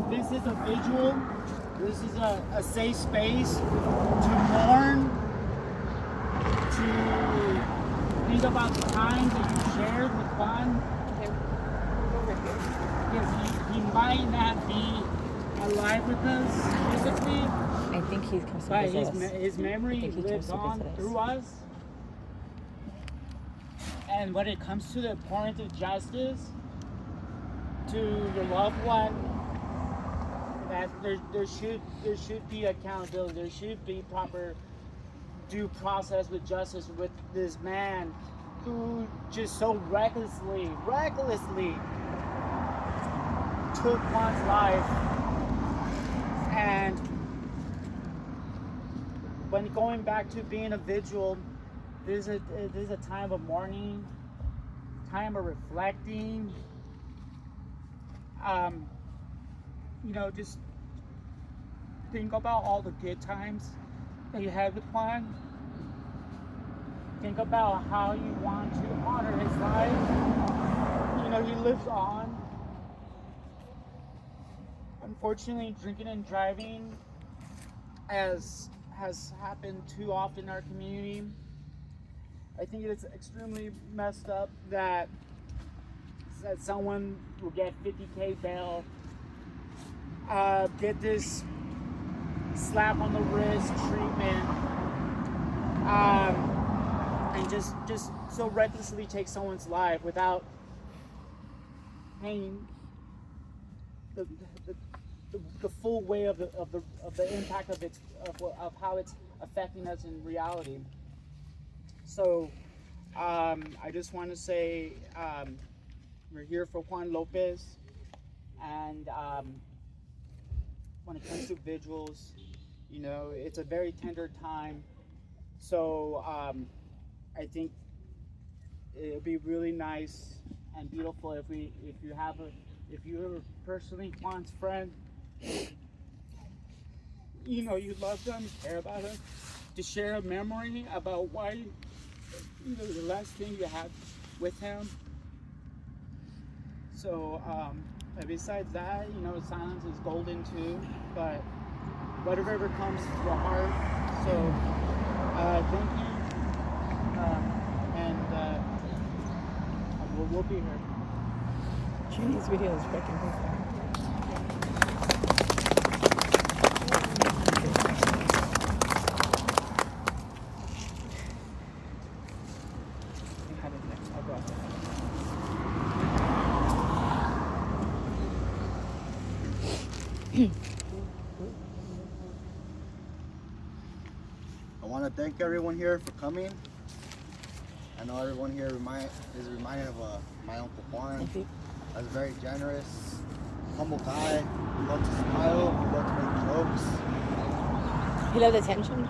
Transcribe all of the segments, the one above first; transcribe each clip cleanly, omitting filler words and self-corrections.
this is a vigil. This is a safe space to mourn, to think about the time that you shared with Juan. Because he might not be alive with us physically. I think he comes to but visit us. his memory lives on through us. And when it comes to the importance of justice to your loved one, that there should be accountability. There should be proper due process with justice with this man who just so recklessly took one's life. And when going back to being a vigil, this is a time of mourning, time of reflecting. Just think about all the good times that you had with Juan. Think about how you want to honor his life. He lives on. Unfortunately, drinking and driving has happened too often in our community. I think it's extremely messed up that someone will get 50K bail, get this slap on the wrist treatment, and just so recklessly take someone's life without paying the full weight of the impact of how it's affecting us in reality. So I just want to say we're here for Juan Lopez, and when it comes to vigils, it's a very tender time. So I think it would be really nice and beautiful if you're personally Juan's friend, you love them, you care about them, to share a memory about why, the last thing you had with him. So besides that, silence is golden too, but whatever comes to the heart. So thank you, and we'll be here. These videos freaking good. I want to thank everyone here for coming. I know everyone here is reminded of my Uncle Juan. As a very generous, humble guy. He loved to smile, he loved to make jokes. He loved attention.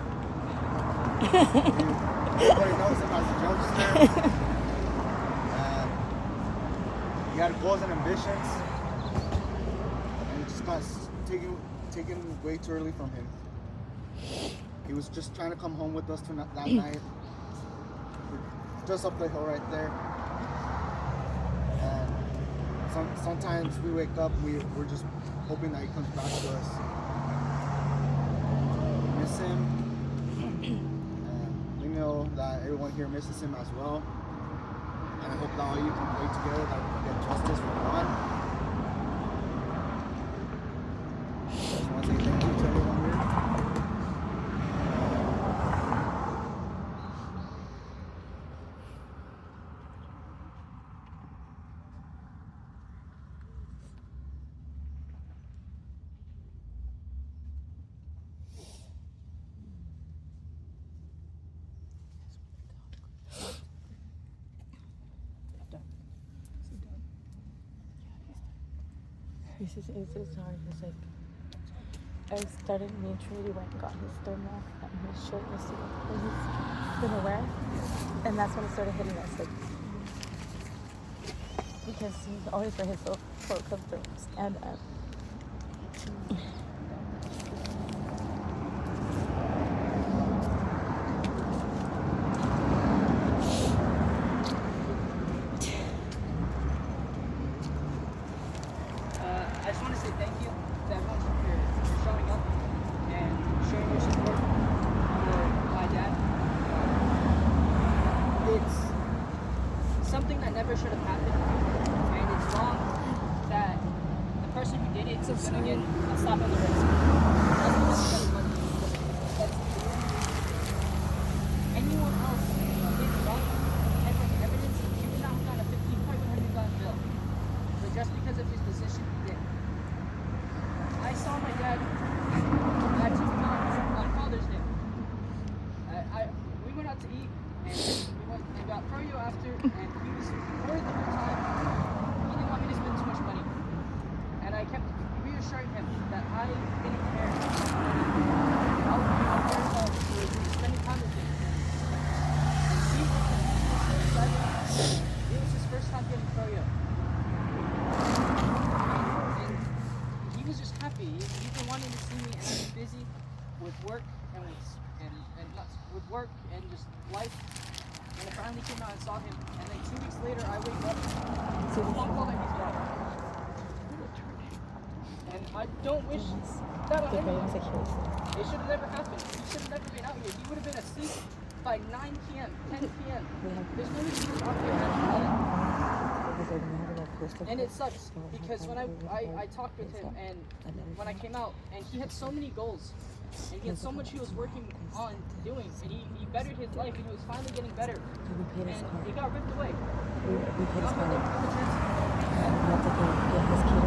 Everybody knows him as a jokester. And he had goals and ambitions. And it just got taken way too early from him. He was just trying to come home with us that night. Just up the hill right there. And sometimes we wake up, we're just hoping that he comes back to us. Miss him. And we know that everyone here misses him as well. And I hope that all you can play together, that we can get justice for Juan. I just want to say thank you to everyone here. It's hard. It's like I started mutually went and got his thermal and his shirt yesterday that he's gonna wear, and that's when it started hitting us, like, because he's always for his so comfortable stand up. I just want to say thank you it's gonna get a slap on the wrist. That's what money. Anyone else did wrong type of evidence, he would not have gotten a 50, he probably wouldn't have gotten bill. But just because of his position, he did. I saw my dad at 2 times on Father's Day. We went out to eat, and we went and got froyo after, and he was worried the whole time. He didn't want me to spend too much money. And I kept reassuring him that I didn't care about money. I was there about spending time with him. And he was so excited. It was his first time getting froyo. And he was just happy. He's been wanting to see me, and I've been busy with work and with work and just life. And I finally came out and saw him. And then 2 weeks later, I wake up to the phone call that he's gone. And I don't wish that on anyone. It should have never happened. He should have never been out here. He would have been asleep by 9 p.m., 10 p.m. There's no reason he was out there after that. And it sucks because when I talked with him and when I came out, and he had so many goals. And he had so much he was working on doing, and he bettered his life, and he was finally getting better. And he got ripped away. We paid his car. We had to get his key.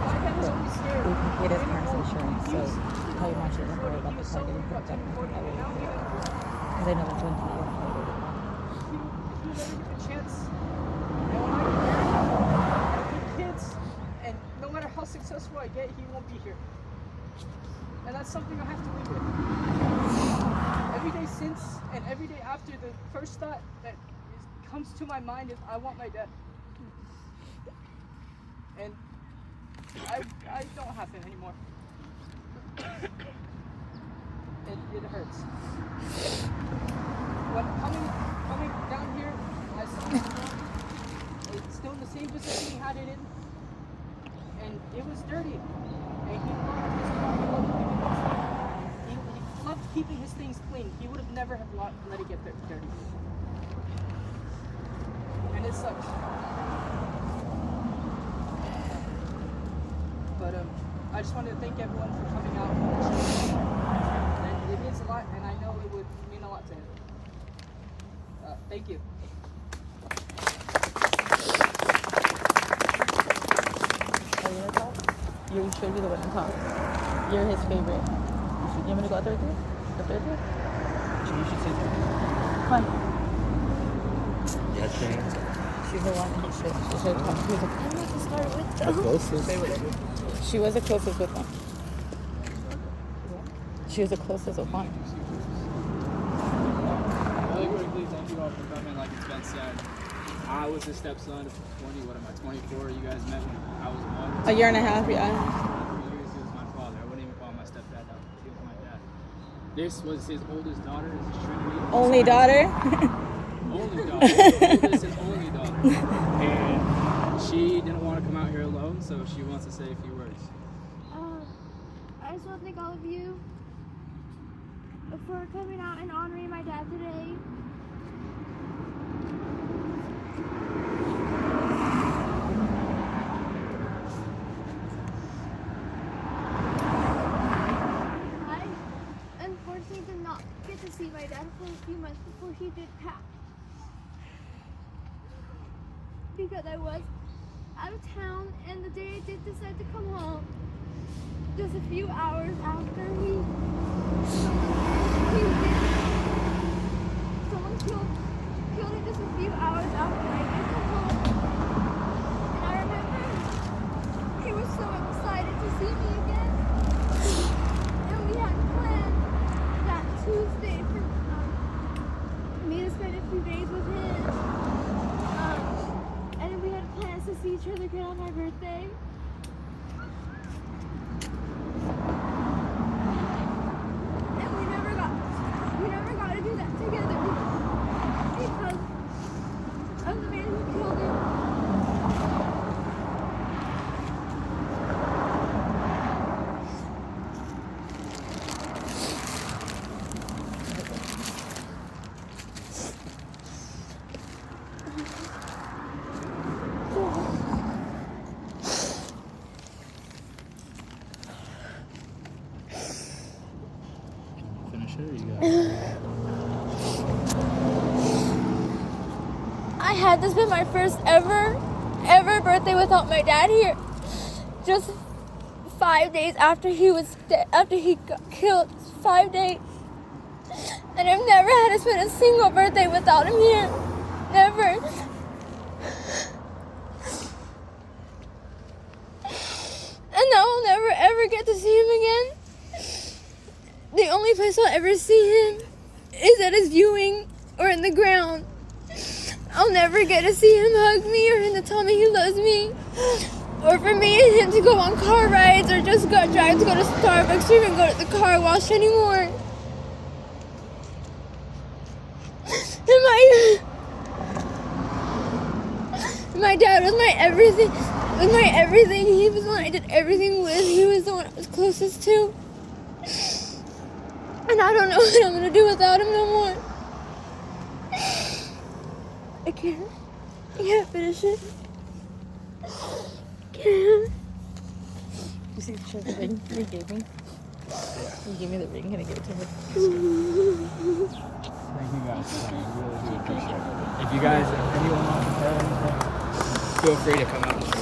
My dad was always scared. We paid his car's insurance, so he probably wants you to worry about the car getting picked up. Because I know that's one thing you want to do. He was never given a chance. And when I get there, I have kids, and no matter how successful I get, he won't be here. And that's something I have to live with. Every day since and every day after, the first thought that comes to my mind is, I want my dad. And I don't have him anymore. It hurts. When coming down here, I saw him it's still in the same position he had it in. And it was dirty. And he loved keeping his things clean. He would have never have let it get dirty. And it sucks. But I just wanted to thank everyone for coming out. And it means a lot, and I know it would mean a lot to him. Thank you. Are you gonna talk? You should be the one to talk. You're his favorite. You want me to go out there with you? The third day? You should say something. Come on. Yeah, Shane. She's the one he should talk to. I'm going to start with The closest. She was the closest with him. She was the closest with Juan. Really quickly, thank you all for coming. Like it's been said, I was a stepson of 20. What am I? 24. You guys met when I was 1. A year and a half, yeah. He was my father. I wouldn't even call my stepdad that. He was my dad. This was his oldest daughter. This is Trinity. Only daughter? Only daughter. Oldest and only daughter. And she didn't want to come out here alone, so she wants to say a few words. I just want to thank all of you for coming out and honoring my dad today. I unfortunately did not get to see my dad for a few months before he did pass. Because I was out of town, and the day I did decide to come home, just a few hours after someone killed him just a few hours after I did come home. And I remember he was so excited to see me again. And we had planned that Tuesday for me to spend a few days with him. And we had plans to see each other again on my birthday. And we never got to do that together because of the man who killed Sure you got it. I had this been my first ever birthday without my dad here. Just 5 days after he was after he got killed. 5 days. And I've never had to spend a single birthday without him here. Never. And now I'll never ever get to see him again. The only place I'll ever see him is at his viewing or in the ground. I'll never get to see him hug me or him to tell me he loves me. Or for me and him to go on car rides or just drive to go to Starbucks or even go to the car wash anymore. And my dad was my everything. Was my everything. He was the one I did everything with. He was the one I was closest to. And I don't know what I'm gonna do without him no more. I can't finish it. Can't. You see the shirt the ring you gave me? You gave me the ring and I gave it to her. Thank you guys. I really do appreciate it. If you guys, if anyone wants to tell anything, feel free to come out.